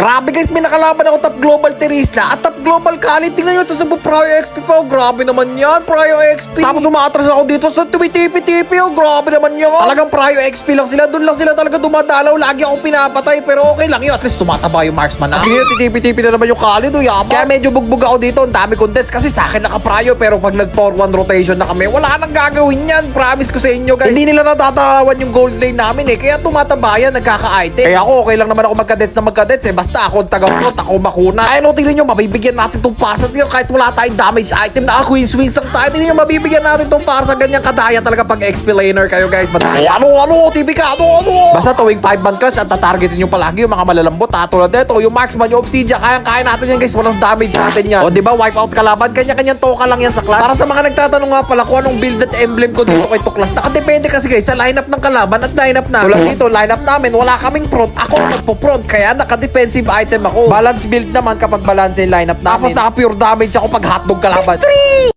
Grabe guys, may nakalaban ako top global Terisla at top global Kali. Tingnan nyo ito sa Prio XP pa. Oh, grabe naman yan, Prio XP. Tapos umatras ako dito sa tumitipi-tipi. Oh, grabe naman yan. Talagang Prio XP lang sila. Doon lang sila talaga dumadalaw. Lagi akong pinapatay. Pero okay lang yun. At least tumataba yung marksman na. Sige, titipi-tipi na naman yung Kali. Do, yabang. Kaya medyo bugbog ako dito. Ang dami kong deaths kasi sa akin naka-Prio. Pero pag nag-4-1 rotation na kami, wala nang gagawin yan. Promise ko sa inyo guys. Hindi nila natatarawan yung gold lane namin eh. Kaya tumataba yan, nagkaka-item. Kaya ako, okay lang naman ako magka-deaths na magka-deaths eh. Basta ako ang taga-front, ako makuna. Ay, no, tingnan nyo, mabibigyan natin itong para yun kahit wala tayong damage item. Naka-queen swings ang tayo. Tingnan nyo, mabibigyan natin itong para sa ganyang kadaya talaga pag XP laner kayo guys. Madaya. Ano, TV ka, ano. Basta tuwing 5-man clutch at tatargetin nyo palagi yung mga malalambot. Tulad nito, yung marksman, yung obsidian, kayang-kaya natin yan guys. Walang damage sa atin yan. O diba, wipe out kalaban. Kanya-kanyang toka lang yan sa class. Para sa mga nagtatanong nga pala kung anong build at emblem ko dito kay Tuklas, nakadepende kasi guys sa lineup ng kalaban at lineup na. Tulad dito, lineup namin, wala kaming front. Ako magpo-front, kaya naka-defensive item ako. Balance build naman kapag balance yung lineup namin. Tapos naka-pure damage ako pag hotdog kalaban.